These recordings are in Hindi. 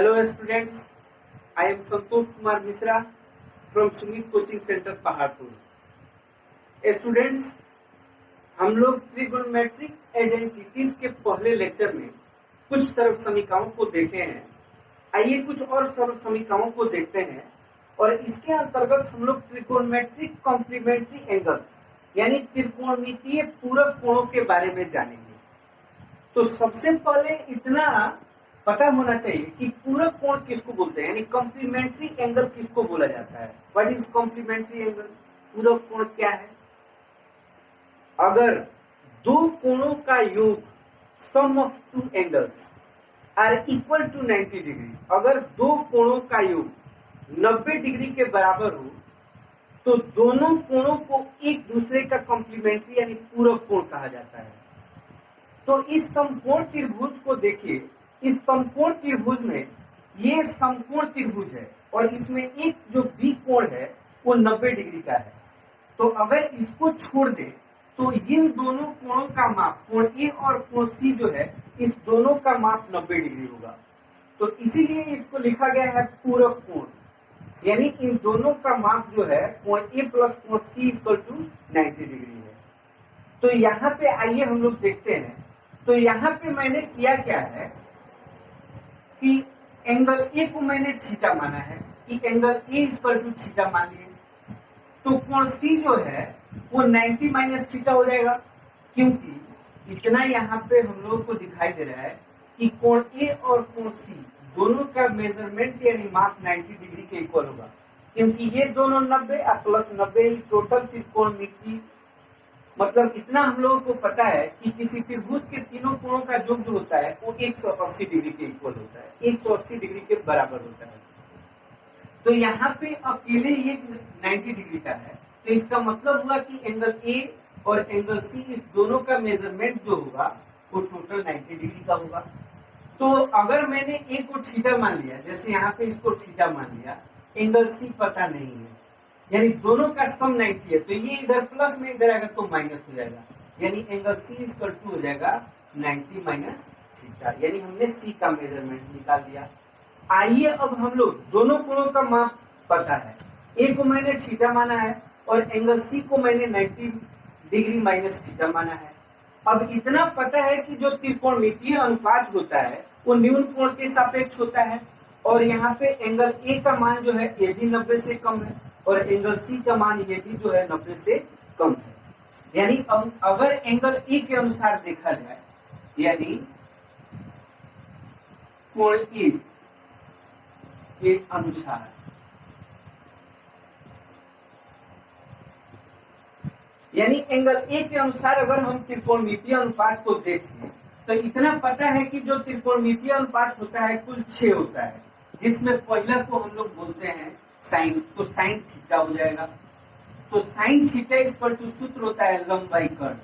Hello students, I am Santosh Kumar Misra from Sumit Coaching Center Paharpur. Students, हम लोग ट्रिगोनोमेट्रिक आइडेंटिटीज के पहले लेक्चर में कुछ सरल समीकरणों को देखे हैं। आइए कुछ और सरल समीकरणों को देखते हैं और इसके अंतर्गत हम लोग ट्रिगोनोमेट्रिक कॉम्प्लीमेंट्री एंगल्स यानी त्रिकोणमितीय पूरक कोणों के बारे में जानेंगे। तो सबसे पहले इतना पता होना चाहिए कि पूरक कोण किसको बोलते हैं, यानी कॉम्प्लीमेंट्री एंगल किसको बोला जाता है। What is complementary angle? पूरक कोण क्या है? अगर दो कोणों का योग sum of two angles are equal to 90 degree, अगर दो कोणों का योग 90 डिग्री के बराबर हो तो दोनों कोणों को एक दूसरे का कॉम्प्लीमेंट्री यानी पूरक कोण कहा जाता है। तो इस समकोण त्रिभुज को देखिए, इस समकोण त्रिभुज में ये समकोण त्रिभुज है और इसमें एक जो बी कोण है वो 90 डिग्री का है। तो अगर इसको छोड़ दे तो इन दोनों कोणों का माप, कोण ए और कोण सी जो है, इस दोनों का माप 90 डिग्री होगा। तो इसीलिए इसको लिखा गया है पूरक कोण, यानी इन दोनों का माप जो है कोण ए प्लस कोण सी इक्वल टू 90 डिग्री है। तो यहाँ पे आइए हम लोग देखते हैं। तो यहाँ पे मैंने किया क्या है कि एंगल ए को मैंने थीटा माना है कि angle A equal to theta मान लिए। तो कोण सी जो है वो 90 माइनस थीटा हो जाएगा, क्योंकि इतना यहाँ पे हम लोग को दिखाई दे रहा है कि कोण ए और कोण सी दोनों का मेजरमेंट यानी माप 90 डिग्री के इक्वल होगा, क्योंकि ये दोनों 90 और प्लस 90 टोटल त्रिकोणमिति। मतलब इतना हम लोगों को पता है कि किसी त्रिभुज के तीनों कोणों का योग जो होता है वो 180 डिग्री के इक्वल होता है, 180 डिग्री के बराबर होता है। तो यहाँ पे अकेले ये 90 डिग्री का है, तो इसका मतलब हुआ कि एंगल ए और एंगल सी इस दोनों का मेजरमेंट जो होगा वो टोटल 90 डिग्री का होगा। तो अगर मैंने ए को थीटा मान लिया, जैसे यहाँ पे इसको थीटा मान लिया, एंगल सी पता नहीं है, यानी दोनों का सम 90 है, तो ये इधर प्लस में इधर आएगा तो माइनस हो जाएगा, यानी एंगल सी इक्वल टू हो जाएगा 90 माइनस थीटा, यानी हमने सी का मेजरमेंट निकाल लिया। आइए अब हम लोग दोनों कोणों का माप पता है, ए को मैंने थीटा माना है और एंगल सी को मैंने 90 डिग्री माइनस थीटा माना है। अब इतना पता है कि जो त्रिकोणमितीय अनुपात होता है वो न्यून कोण के सापेक्ष होता है, और यहाँ पे एंगल ए का मान जो है ये भी 90 से कम है और एंगल सी का मान ये भी जो है 90 से कम है। यानी अगर एंगल ए के अनुसार देखा जाए, यानी कोण ए के अनुसार, यानी एंगल ए के अनुसार अगर हम त्रिकोणमितीय अनुपात को देखें तो इतना पता है कि जो त्रिकोणमितीय अनुपात होता है कुल 6 होता है, जिसमें पहला को हम लोग बोलते हैं साइन, तो साइन थीटा हो जाएगा। तो साइन थीटा इक्वल टू सूत्र होता है लंब बाई कर्ण,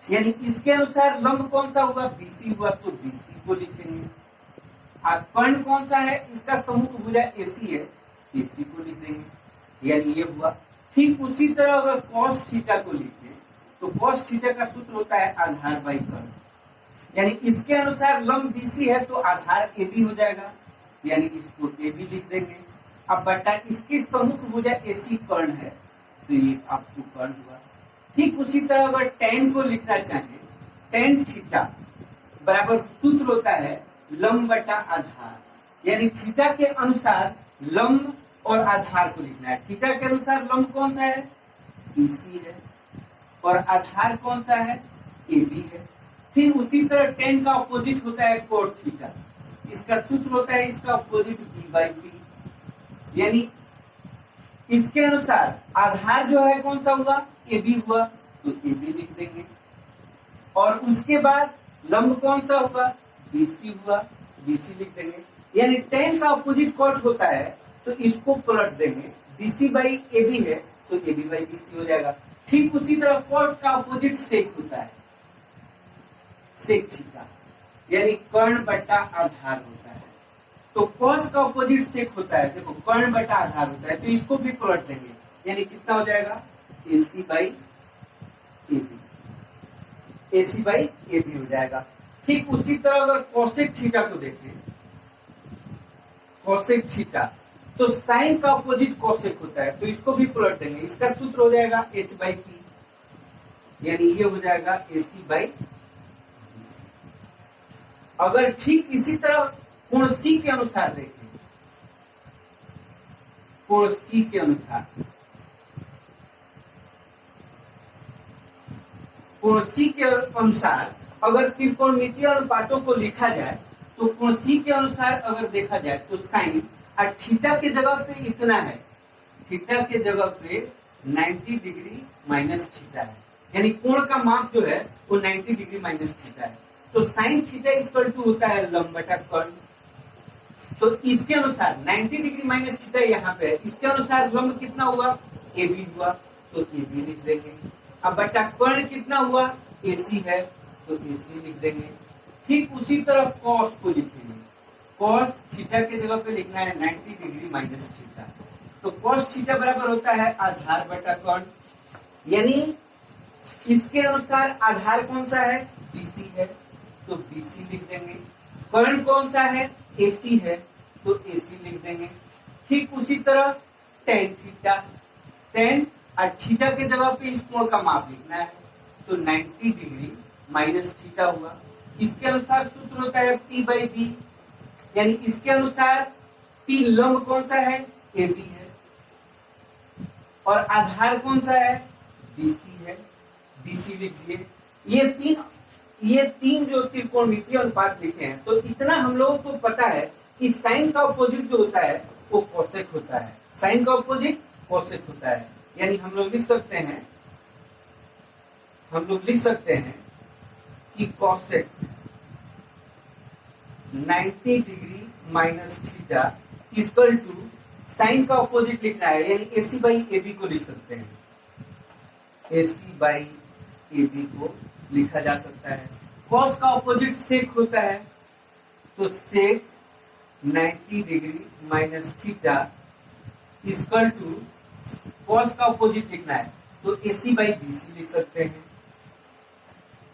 यानी इसके अनुसार लंब कौन सा होगा, बीसी हुआ, तो बीसी को लिखेंगे। और कर्ण कौन सा है, इसका समूह भुजा एसी है, एसी को लिख देंगे, यानी ये हुआ। ठीक उसी तरह अगर कॉस थीटा को लिखें तो कॉस थीटा का सूत्र होता है आधार बाई कर्ण, यानी इसके अनुसार लंब बीसी है तो आधार ए बी हो जाएगा, यानी इसको ए बी लिख देंगे। अब बटा इसके सम्मुख भुजा एसी कर्ण है तो ये आपको कर्ण हुआ। ठीक उसी तरह अगर tan को लिखना चाहे, tan थीटा बराबर सूत्र होता है लंब बटा आधार, यानी थीटा के अनुसार लंब और आधार को लिखना है। थीटा के अनुसार लंब कौन सा है, बीसी है, और आधार कौन सा है, एबी है। फिर उसी तरह tan का अपोजिट होता है कोट थीटा, इसका सूत्र होता है इसका अपोजिट बी बाई बी, यानी इसके अनुसार आधार जो है कौन सा हुआ, ए बी हुआ, तो ए बी लिख देंगे। और उसके बाद लंब कौन सा हुआ, बीसी हुआ, बीसी लिख देंगे। यानी tan का अपोजिट कॉट होता है तो इसको पलट देंगे, बीसी बाई ए बी है तो ए बी बाई बीसी हो जाएगा। ठीक उसी तरह कॉट का अपोजिट सेक होता है, सेक थीटा, यानी कर्ण बटा आधार होता है। तो कॉस का अपोजिट सेक होता है, देखो कर्ण बटा आधार होता है, तो इसको भी पलट देंगे, यानी कितना हो जाएगा, AC by A B, AC by A B हो जाएगा। ठीक उसी तरह अगर कोसेक थीटा को देखें कोसेक थीटा, तो साइन का अपोजिट कोसेक होता है, तो इसको भी पलट देंगे। इसका सूत्र हो जाएगा h/p, यानी ये हो जाएगा AC/BC। अगर ठीक इसी तरह कोण C के अनुसार देखें, कोण C के अनुसार, कोण C के अनुसार अगर त्रिकोणमितीय अनुपातों को लिखा जाए, तो कोण C के अनुसार अगर देखा जाए तो साइन और थीटा के जगह पे इतना है, थीटा के जगह पे 90 डिग्री माइनस थीटा है, यानी कोण का माप जो है वो 90 डिग्री माइनस थीटा है। तो साइन थीटा इक्वल टू होता है लंब बटा कर्ण। तो इसके अनुसार 90 डिग्री माइनस थीटा यहाँ पे है, इसके अनुसार लंब कितना हुआ, AB हुआ, तो AB लिख देंगे। अब बटा कर्ण कितना हुआ, AC है, तो AC लिख देंगे। ठीक उसी तरह कॉस को लिखेंगे, कॉस थीटा के जगह पे लिखना है 90 डिग्री माइनस थीटा, तो कॉस थीटा बराबर होता है आधार बटा कर्ण, यानी इसके अनुसार आधार कौन सा है, BC है, तो BC लिख देंगे। कर्ण कौन सा है, AC है, तो AC लिख देंगे। ठीक उसी तरह टेन थीटा, टेन और थीटा के जगह पे इस कोण का माप लिखना है, तो 90 डिग्री माइनस थीटा हुआ। इसके अनुसार सूत्र होता है P/B, यानी इसके अनुसार P लंब कौन सा है, AB है, और आधार कौन सा है, BC है, BC लिख दिए। ये तीन जो त्रिकोणमितीय अनुपात लिखे हैं, तो इतना हम लोगों को पता है कि साइन का अपोजिट जो होता है वो कोसेक होता है, साइन का अपोजिट कोसेक होता है, यानी हम लोग लिख सकते हैं कि cosec 90 degree minus theta equal to sine का अपोजिट लिखना है, यानी AC/AB को लिख सकते हैं, AC/AB को लिखा जा सकता है। कॉस का अपोजिट सेक होता है, तो sec 90 degree minus theta equal to cos का अपोजिट लिखना है, तो AC/BC लिख सकते हैं,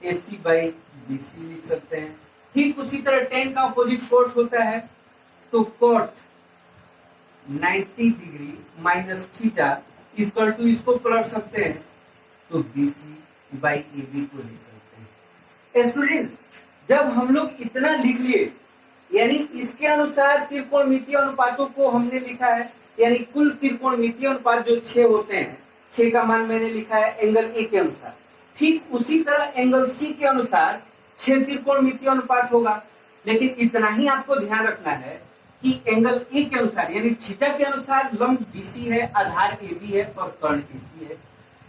AC/BC लिख सकते हैं। ठीक उसी तरह टेन का अपोजिट कोट होता है, तो cot 90 degree minus theta equal to, इसको पलट सकते हैं, तो BC/AB को लिख सकते हैं। स्टूडेंट्स, जब हम लोग इतना लिख लिए, यानी इसके अनुसार त्रिकोणमितीय अनुपातों को हमने लिखा है, यानी कुल त्रिकोणमितीय अनुपात जो 6 होते हैं, 6 का मान मैंने लिखा है एंगल ए के अनुसार। ठीक उसी तरह एंगल सी के अनुसार 6 त्रिकोणमितीय अनुपात होगा, लेकिन इतना ही आपको ध्यान रखना है कि एंगल ए के अनुसार, यानी थीटा के अनुसार लंब BC है, आधार AB है और कर्ण AC है।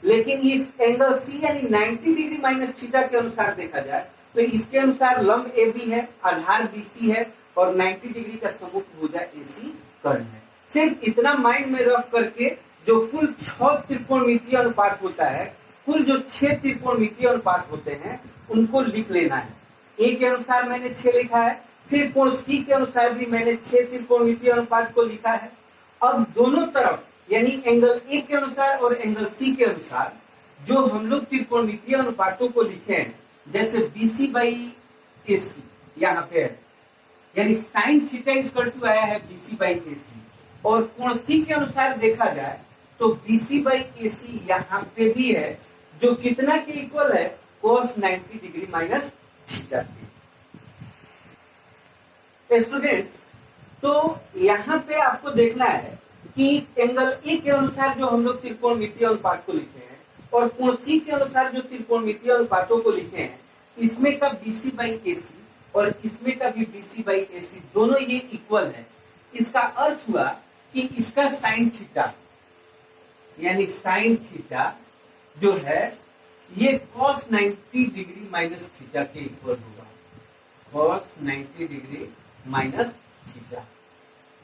लेकिन इस एंगल C यानी 90 डिग्री माइनस थीटा के अनुसार देखा जाए, तो इसके अनुसार लंब AB है, आधार BC है और 90 डिग्री का समुख भुजा AC कर्ण है। सिर्फ इतना माइंड में रख करके जो कुल 6 त्रिकोणमितीय अनुपात होता है, कुल जो 6 त्रिकोणमितीय अनुपात होते हैं उनको लिख लेना है। ए के अनुसार मैंने 6 लिखा है, फिर कोण C के अनुसार भी मैंने 6 त्रिकोणमितीय अनुपात को लिखा है। अब दोनों तरफ यानी एंगल ए के अनुसार और एंगल C के अनुसार जो हम लोग त्रिकोणमितीय अनुपातों को लिखे हैं, जैसे BC/AC यहाँ पे है, यानी साइन थीटा इक्वल टू आया है BC/AC, और कोण C के अनुसार देखा जाए तो BC/AC यहाँ पे भी है, जो कितना के इक्वल है, cos 90 डिग्री माइनस थीटा के। स्टूडेंट्स, तो यहाँ पे आपको देखना है कि एंगल ए के अनुसार जो हम लोग त्रिकोणमितीय अनुपात को लिखे हैं और कोण C के अनुसार जो त्रिकोणमितीय अनुपातों को लिखे हैं, इसमें का BC/AC और इसमें का भी BC/AC दोनों ये इक्वल है। इसका अर्थ हुआ कि इसका साइन थीटा यानी साइन थीटा जो है ये cos 90 डिग्री माइनस थीटा के इक्वल होगा, cos 90 डिग्री माइनस थीटा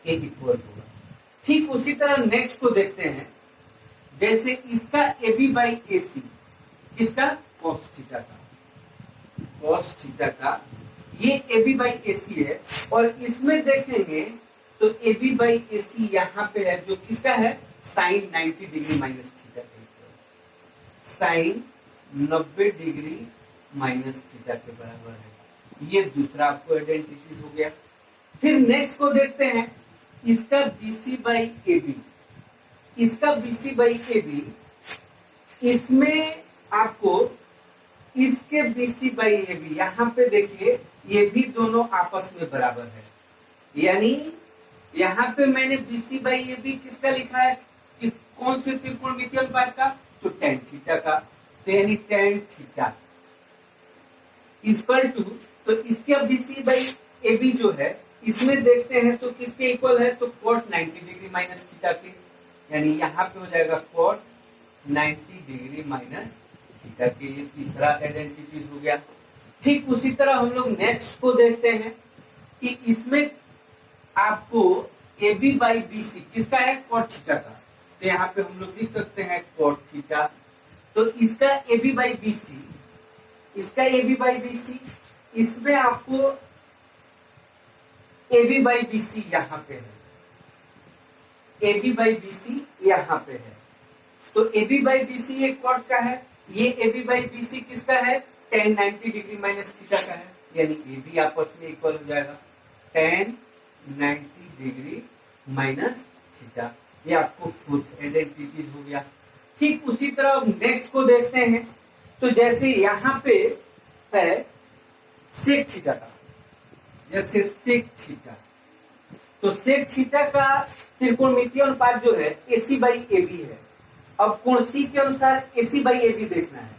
के इक्वल होगा। ठीक उसी तरह नेक्स्ट को देखते हैं, जैसे इसका AB/AC, इसका cos थीटा का ये AB/AC है, और इसमें देखेंगे तो AB/AC यहाँ पे है, जो किसका है, साइन 90 डिग्री माइनस थीटा के equal, sine 90 degree minus theta के बराबर है। ये दूसरा आपको आइडेंटिटी हो गया। फिर नेक्स्ट को देखते हैं, इसका BC बाई AB, इसका BC बाई AB, इसमें आपको इसके BC बाई AB, यहां पे देखिए ये भी दोनों आपस में बराबर है, यानी यहां पे मैंने BC बाई AB किसका लिखा है, किस कौन से त्रिकोणमितीय अनुपात का, तो tan थीटा का, तो यानी tan थीटा इक्वल टू, तो इसके BC बाई AB जो है इसमें देखते हैं तो किसके इक्वल है, तो cot 90 डिग्री माइनस थीटा के, यानी यहाँ पे हो जाएगा cot 90 डिग्री माइनस थीटा के, ये तीसरा आइडेंटिटीज हो गया। ठीक उसी तरह हम लोग नेक्स्ट को देखते हैं कि इसमें आपको AB बाई BC किसका है, cot थीटा का, तो यहाँ पे हम लोग लिख सकते हैं cot थीटा, तो इसका AB बाई BC, इसका AB बाई BC, इसमें आपको AB बाई BC यहां पे है, AB बाई BC यहां पे है, तो AB बाई BC ये कॉट का है, ये AB बाई BC किसका है, tan 90 डिग्री माइनस थीटा का है, यानी AB आपस में इक्वल हो जाएगा tan 90 डिग्री माइनस थीटा, ये आपको फोर्थ आइडेंटिटीज हो गया। ठीक उसी तरह नेक्स्ट को देखते हैं, तो जैसे यहाँ पे है सेक थीटा का, जैसे सेक थीटा, तो सेक थीटा का त्रिकोणमितीय अनुपात जो है AC बाई AB है। अब कोण C के अनुसार AC बाई AB देखना है,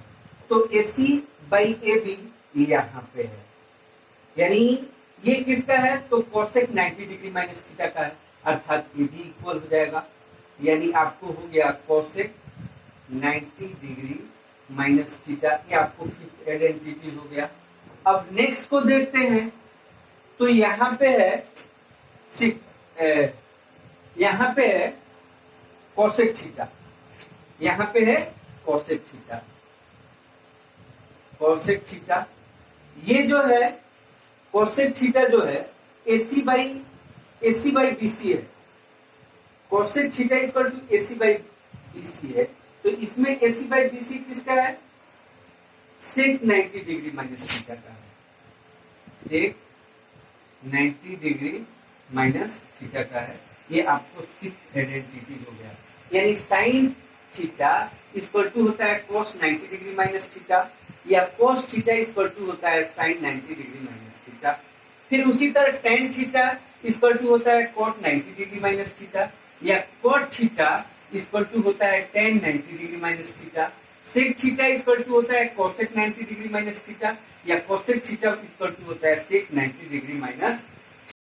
तो AC बाई AB यहाँ पे है, यानी ये किसका है, तो कोसेक 90 डिग्री माइनस थीटा का है, अर्थात ये भी इक्वल हो जाएगा, यानी आपको हो गया कोसेक 90 डिग्री माइनस थीटा, ये आपको फिफ्थ आइडेंटिटी हो गया। अब नेक्स्ट को देखते हैं, तो यहाँ पे है यहाँ पे है कोसेक थीटा, यहाँ पे है कोसेक थीटा, कोसेक थीटा, ये जो है कोसेक थीटा जो है AC बाई BC है, cosec theta equal to AC by BC है, तो इसमें AC बाई BC किसका है, सेक 90 डिग्री माइनस थीटा का है, सेक 90 डिग्री माइनस थीटा का है, ये आपको सिक्स्थ आइडेंटिटी हो गया, यानी साइन थीटा इक्वल टू होता है cos 90 डिग्री माइनस थीटा, या cos थीटा इक्वल टू होता है sin 90 डिग्री माइनस थीटा। फिर उसी तरह tan थीटा इक्वल टू होता है cot 90 डिग्री माइनस थीटा, या cot थीटा इक्वल टू होता है tan 90 degree minus theta. sec theta equal to होता है cosec 90 डिग्री माइनस थीटा, या cosec थीटा इक्वल टू होता है sec 90 डिग्री माइनस